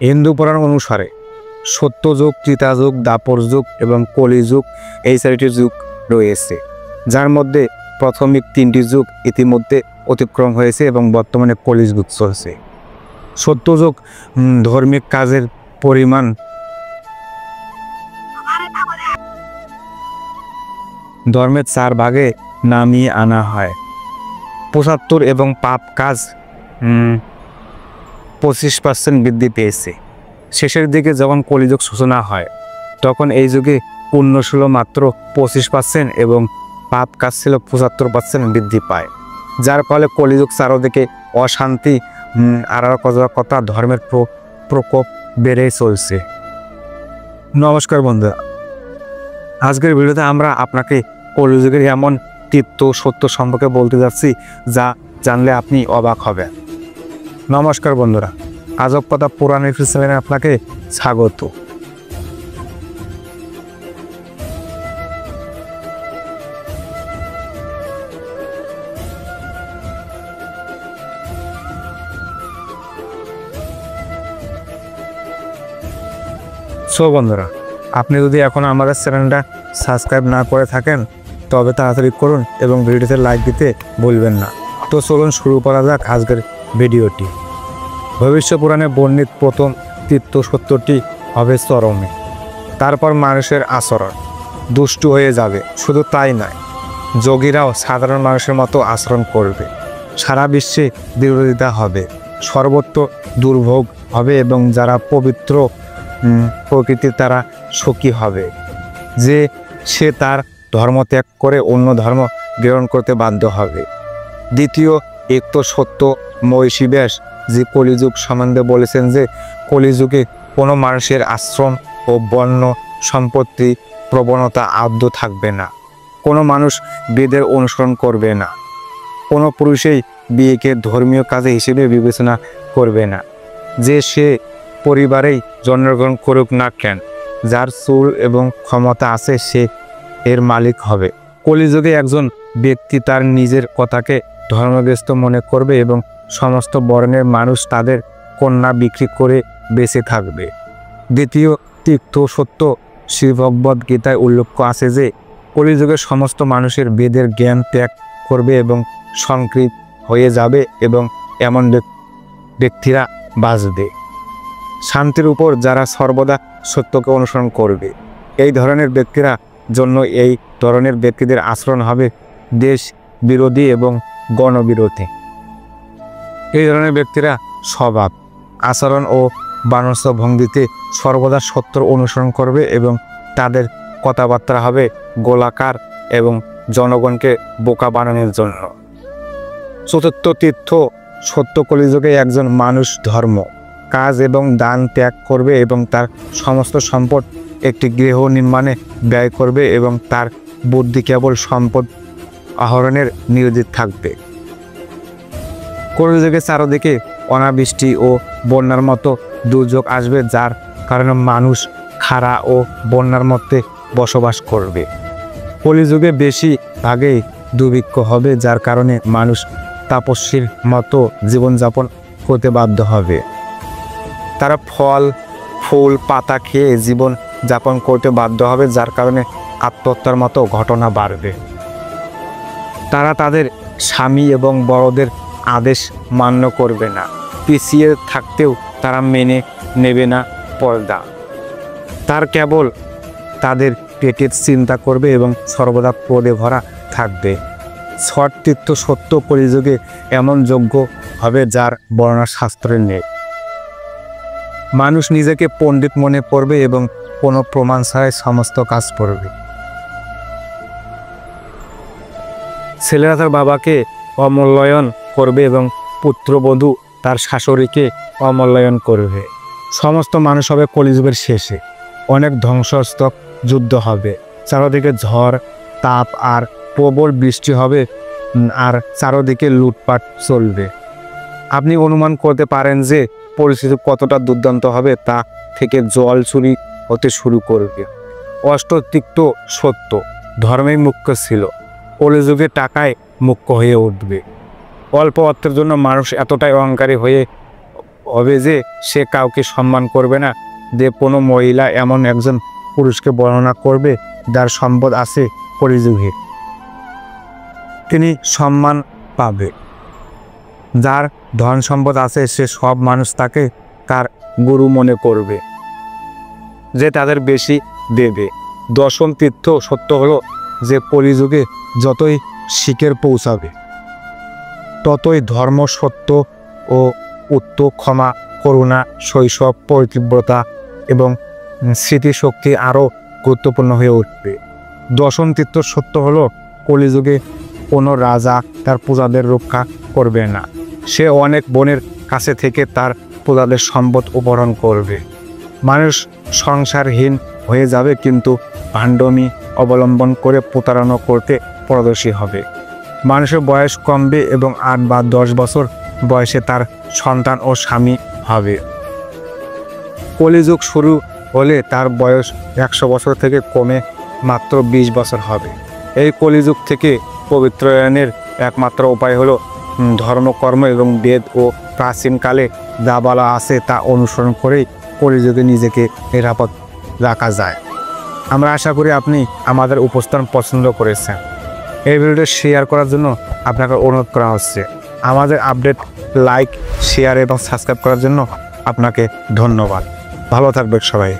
হিন্দু পুরাণ অনুসারে সত্যযুগ, ত্রেতাযুগ, দ্বাপর যুগ এবং কলিযুগ এই 4টি যুগ রয়েছে, যার মধ্যে প্রাথমিক 3টি যুগ ইতিমধ্যে অতিক্রম হয়েছে এবং বর্তমানে কলিযুগ চলছে। সত্যযুগ ধার্মিক কাজের পরিমাণ ধর্মের 4 ভাগে নামিয়ে আনা হয়। 75 এবং পাপ কাজ 25% বৃদ্ধি পেয়েছে। শেষের দিকে যখন কলিযুগ সূচনা হয় তখন এই যুগে পুণ্য ছিল মাত্র 25% এবং পাপ কাজ ছিল 75% বৃদ্ধি পায়, যার ফলে কলিযুগ চারদিকে অশান্তি অরাজকতা ধর্মের প্রকোপ বেড়ে চলছে। নমস্কার বন্ধুরা, আজকের ভিডিওতে আমরা আপনাকে কলিযুগের এমন তৃপ্ত সত্য সম্পর্কে বলতে যাচ্ছি যা জানলে আপনি অবাক হবেন। নমস্কার বন্ধুরা, আজব কথা পুরাণ চ্যানেলে আপনাকে স্বাগত। বন্ধুরা, আপনি যদি এখন আমাদের চ্যানেলটা সাবস্ক্রাইব না করে থাকেন তবে তাড়াতাড়ি করুন এবং ভিডিওতে লাইক দিতে ভুলবেন না। তো চলুন শুরু করা যাক আজকের ভিডিওটি। ভবিষ্য পুরাণে বর্ণিত প্রথম তৃতীয় সত্যটি হবে চরমে। তারপর মানুষের আচরণ দুষ্টু হয়ে যাবে। শুধু তাই নয়, যোগীরাও সাধারণ মানুষের মতো আচরণ করবে। সারা বিশ্বে বিরোধিতা হবে, সর্বত্র দুর্ভোগ হবে এবং যারা পবিত্র প্রকৃতির তারা সুখী হবে। যে সে তার ধর্ম ত্যাগ করে অন্য ধর্ম গ্রহণ করতে বাধ্য হবে। দ্বিতীয় একটু সত্য মহিষী ব্যাস যে কলিযুগ সম্বন্ধে বলেছেন যে কলিযুগে কোনো মানুষের আশ্রম ও বর্ণ সম্পত্তি প্রবণতা আদ্য থাকবে না। কোনো মানুষ বেদের অনুসরণ করবে না। কোনো পুরুষেই বিয়েকে ধর্মীয় কাজে হিসেবে বিবেচনা করবে না। যে সে পরিবারেই জন্মগ্রহণ করুক না কেন, যার চুল এবং ক্ষমতা আছে সে এর মালিক হবে। কলিযুগে একজন ব্যক্তি তার নিজের কথাকে ধর্মগ্রস্ত মনে করবে এবং সমস্ত বর্ণের মানুষ তাদের কন্যা বিক্রি করে বেঁচে থাকবে। দ্বিতীয় তিক্ত সত্য শ্রীভগবদ গীতায় উল্লেখ আছে যে কলিযুগের সমস্ত মানুষের বেদের জ্ঞান ত্যাগ করবে এবং সংকৃত হয়ে যাবে এবং এমন ব্যক্তিরা বাঁচবে শান্তির উপর যারা সর্বদা সত্যকে অনুসরণ করবে। এই ধরনের ব্যক্তিরা জন্য এই ধরনের ব্যক্তিদের আচরণ হবে দেশ বিরোধী এবং গণবিরোধী। এই ধরনের ব্যক্তিরা স্বভাব আচরণ ও বানস্য ভঙ্গিতে সর্বদা সত্যর অনুসরণ করবে এবং তাদের কথাবার্তা হবে গোলাকার এবং জনগণকে বোকা বানানোর জন্য। চতুর্থ তীর্থ সত্য কলিযুগে একজন মানুষ ধর্ম কাজ এবং দান ত্যাগ করবে এবং তার সমস্ত সম্পদ একটি গৃহ নির্মাণে ব্যয় করবে এবং তার বুদ্ধি কেবল সম্পদ আহরণের নিয়োজিত থাকবে। কলিযুগে চারদিকে অনাবৃষ্টি ও বন্যার মতো দুর্যোগ আসবে, যার কারণে মানুষ খারা ও বন্যার মধ্যে বসবাস করবে। কলিযুগে বেশি ভাগেই দুর্ভিক্ষ হবে, যার কারণে মানুষ তাপস্বীর মতো জীবনযাপন করতে বাধ্য হবে। তারা ফল ফুল পাতা খেয়ে জীবন যাপন করতে বাধ্য হবে, যার কারণে আত্মহত্যার মতো ঘটনা বাড়বে। তারা তাদের স্বামী এবং বড়দের আদেশ মান্য করবে না। পিছিয়ে থাকতেও তারা মেনে নেবে না পর্দা। তার কেবল তাদের পেটের চিন্তা করবে এবং সর্বদা ক্রোধে ভরা থাকবে। ষট তীর্থ সত্য কলিযুগে এমন যজ্ঞ হবে যার বর্ণনা শাস্ত্রে নেই। মানুষ নিজেকে পণ্ডিত মনে করবে এবং কোনো প্রমাণ ছাড়াই সমস্ত কাজ করবে। ছেলেরা তার বাবাকে অমূল্যায়ন করবে এবং পুত্রবধূ তার শাশুড়িকে অমূল্যায়ন করবে। সমস্ত মানুষ হবে কলিযুগের শেষে। অনেক ধ্বংসস্তক যুদ্ধ হবে, চারদিকে ঝড় তাপ আর প্রবল বৃষ্টি হবে আর চারদিকে লুটপাট চলবে। আপনি অনুমান করতে পারেন যে পরিস্থিতি কতটা দুর্দান্ত হবে। তা থেকে জল চুরি হতে শুরু করবে। অষ্টতিক্ত সত্য ধর্মেই মুখ্য ছিল, কলিযুগে টাকায় মুখ্য হয়ে উঠবে। অল্প অর্থের জন্য মানুষ এতটাই অহংকারী হয়ে হবে যে সে কাউকে সম্মান করবে না, যে কোনো মহিলা এমন একজন পুরুষকে বর্ণনা করবে যার সম্পদ আছে কলিযুগে, তিনি সম্মান পাবে। যার ধন সম্পদ আছে সে সব মানুষ তাকে তার গুরু মনে করবে, যে তাদের বেশি দেবে। দশম তীর্থ সত্য হলো যে কলিযুগে যতই শিখের পৌঁছাবে ততই ধর্ম, সত্য ও উত্তর, ক্ষমা, করুণা, শৈশব, পরিতীব্রতা এবং স্মৃতিশক্তি আরও গুরুত্বপূর্ণ হয়ে উঠবে। দশম তীর্থ সত্য হলো কলিযুগে কোনো রাজা তার প্রজাদের রক্ষা করবে না, সে অনেক বোনের কাছে থেকে তার প্রজাদের সম্পদ অপহরণ করবে। মানুষ সংসারহীন হয়ে যাবে, কিন্তু ভাণ্ডামি অবলম্বন করে প্রতারণা করতে পারদর্শী হবে। মানুষের বয়স কমবে এবং 8 বা 10 বছর বয়সে তার সন্তান ও স্বামী হবে। কলিযুগ শুরু হলে তার বয়স 100 বছর থেকে কমে মাত্র 20 বছর হবে। এই কলিযুগ থেকে পবিত্রায়নের একমাত্র উপায় হলো ধর্মকর্ম এবং বেদ ও প্রাচীনকালে যা বলা আছে তা অনুসরণ করেই কলিযুগে নিজেকে নিরাপদ রাখা যায়। আমরা আশা করি আপনি আমাদের উপস্থান পছন্দ করেছেন। এই ভিডিওটি শেয়ার করার জন্য আপনাকে অনুরোধ করা হচ্ছে। আমাদের আপডেট লাইক, শেয়ার এবং সাবস্ক্রাইব করার জন্য আপনাকে ধন্যবাদ। ভালো থাকবেন সবাই।